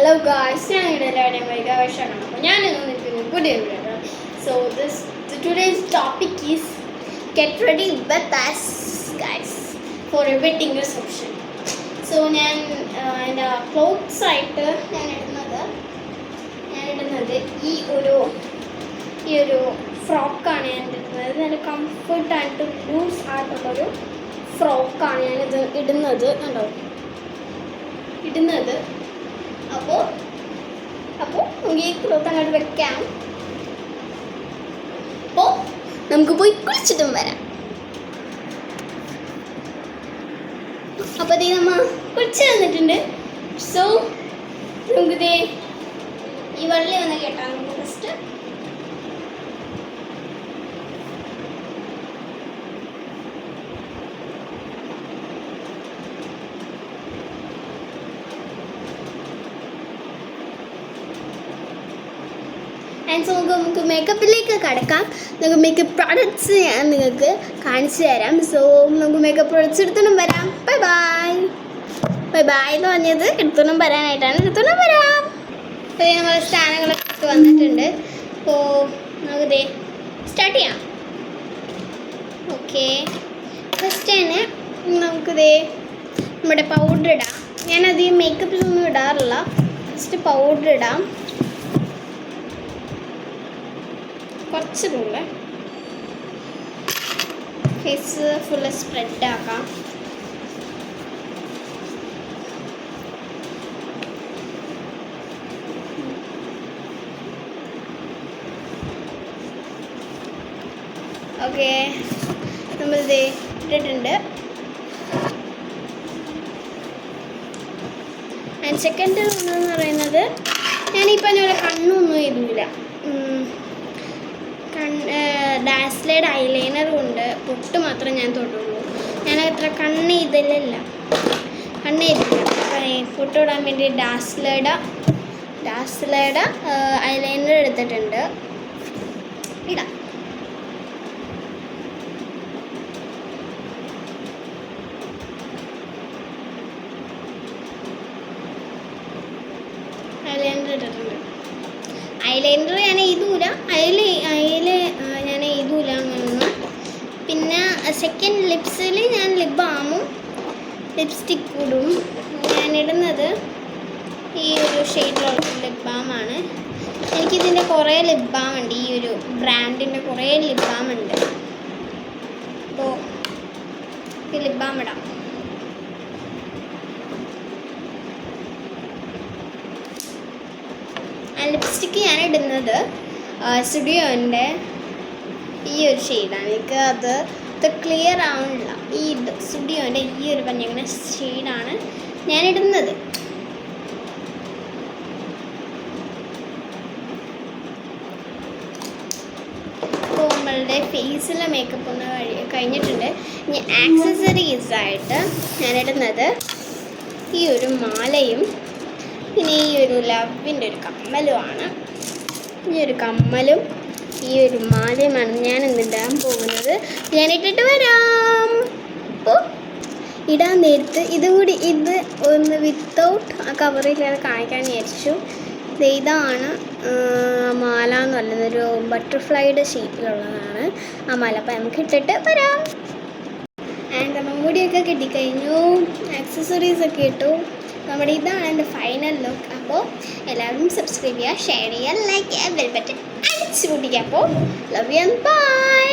Hello guys, ഞാൻ എല്ലാവരെയും വൈകാവേശമാണ്. അപ്പോൾ ഞാനിന്ന് നിൽക്കുന്നത് പുതിയ video. So today's topic is get ready with us guys for a wedding reception. So ഞാൻ എൻ്റെ ക്ലോത്ത്സ് ആയിട്ട് ഞാൻ ഇടുന്നത് ഈ ഒരു ഫ്രോക്കാണ് ഞാൻ ഇടുന്നത്. നല്ല കംഫർട്ടായിട്ട് ലൂസ് ആയിട്ടുള്ളൊരു ഫ്രോക്കാണ് ഞാനിത് ഇടുന്നത്. കണ്ടോ ഇടുന്നത്. അപ്പോൾ നമുക്ക് ഈ ക്ലോത്ത് അങ്ങോട്ട് വെക്കാം. അപ്പോൾ നമുക്ക് പോയി കുളിച്ചിട്ടും വരാം. അപ്പോൾ ഇത് നമ്മൾ കുളിച്ച് വന്നിട്ടുണ്ട്. സോ നമുക്കിത് ഈ വള്ളി വന്ന് കേട്ടാൽ നമുക്ക് ഫസ്റ്റ് ആൻഡ് സോ നമുക്ക് മേക്കപ്പിലേക്ക് കടക്കാം. നമുക്ക് മേക്കപ്പ് പ്രോഡക്റ്റ്സ് ഞാൻ നിങ്ങൾക്ക് കാണിച്ചു തരാം. സോ നമുക്ക് മേക്കപ്പ് പ്രോഡക്റ്റ്സ് എടുത്തോണ്ടും വരാം. ബൈ ബൈ ബൈ ബൈ എന്ന് പറഞ്ഞത് എടുത്തോണ്ടും വരാനായിട്ടാണ്. എടുത്തോണ്ടും വരാം. അപ്പോൾ നമ്മൾ സ്ഥാനങ്ങളൊക്കെ വന്നിട്ടുണ്ട്. അപ്പോൾ നമുക്കിത് സ്റ്റാർട്ട് ചെയ്യാം. ഓക്കെ, ഫസ്റ്റ് തന്നെ നമുക്കിത് നമ്മുടെ പൗഡർ ഇടാം. ഞാനധികം മേക്കപ്പിലൊന്നും ഇടാറില്ല. ഫസ്റ്റ് പൗഡർ ഇടാം. കുറച്ച് പോലെ ഫേസ് ഫുള്ള് സ്പ്രെഡ് ആക്കാം. ഓക്കെ, നമ്മളിത് ഇട്ടിട്ടുണ്ട്. ആൻഡ് സെക്കൻഡ് എന്ന് പറയുന്നത് ഞാനിപ്പോൾ ഞങ്ങളുടെ കണ്ണൊന്നും എഴുതില്ല. ഡാസ്ലേഡ് ഐലൈനറും ഉണ്ട്. പൊട്ട് മാത്രം ഞാൻ തൊട്ടുള്ളൂ. ഞാൻ അത്ര കണ്ണ് ഇതിലില്ല. പൊട്ട് ഇടാൻ വേണ്ടി ഡാസ്ലേഡ് ഐലൈനർ എടുത്തിട്ടുണ്ട്. ഇടാം. ഐലൈനർ ഇട്ടിട്ടുണ്ട്. ഐലൈനർ ഞാൻ എഴുതൂല. ഞാൻ എഴുതൂല അങ്ങനൊന്നും. പിന്നെ സെക്കൻഡ് ലിപ്സിൽ ഞാൻ ലിപ് ബാമും ലിപ്സ്റ്റിക്ക് ഇടും. ഞാനിടുന്നത് ഈ ഒരു ഷെയ്ഡിലുള്ള ലിപ് ബാമാണ്. എനിക്കിതിൻ്റെ കുറേ ലിപ് ബാം ഉണ്ട്. ഈ ഒരു ബ്രാൻഡിൻ്റെ കുറേ ലിപ് ബാം ഉണ്ട്. അപ്പോൾ ഈ ലിപ് ബാം ഇടാം. ലിപ്സ്റ്റിക്ക് ഞാൻ ഇടുന്നത് സ്റ്റുഡിയോൻ്റെ ഈ ഒരു ഷെയ്ഡാണ്. എനിക്ക് അത് ക്ലിയർ ആവണില്ല. ഈ സ്റ്റുഡിയോൻ്റെ ഈ ഒരു പഞ്ഞങ്ങനെ ഷെയ്ഡാണ് ഞാനിടുന്നത്. അപ്പോൾ നമ്മളുടെ ഫേസിലെ മേക്കപ്പ് ഒന്ന് കഴിഞ്ഞിട്ടുണ്ട്. ഇനി ആക്സസറീസായിട്ട് ഞാനിടുന്നത് ഈ ഒരു മാലയും പിന്നെ ഈ ഒരു ലവിൻ്റെ ഒരു കമ്മലുമാണ്. ഈ ഒരു കമ്മലും ഈ ഒരു മാലയുമാണ് ഞാൻ ഇന്നിടാൻ പോകുന്നത്. ഞാനിട്ടിട്ട് വരാം. അപ്പോൾ ഇടാൻ നേരത്ത് ഇത് ഒന്ന് വിത്തൗട്ട് ആ കവറില്ലാതെ കാണിക്കാൻ വിചാരിച്ചു. ഇതാണ് മാല എന്ന് പറയുന്നത്. ഒരു ബട്ടർഫ്ലൈയുടെ ഷേപ്പിലുള്ളതാണ് ആ മാല. അപ്പോൾ നമുക്ക് ഇട്ടിട്ട് വരാം. ആൻഡ് നമ്മൾ മുടിയൊക്കെ കിട്ടിക്കഴിഞ്ഞു. ആക്സസറീസൊക്കെ ഇട്ടു. നമ്മുടെ ഇതാണ് എൻ്റെ ഫൈനൽ ലുക്ക്. അപ്പോൾ എല്ലാവരും സബ്സ്ക്രൈബ് ചെയ്യുക, ഷെയർ ചെയ്യുക, ലൈക്ക് ചെയ്യുക, ബെൽ ബട്ടൺ അടിച്ചു പൊട്ടിക്കുക. അപ്പോൾ ലവ് യു ആൻഡ് ബൈ.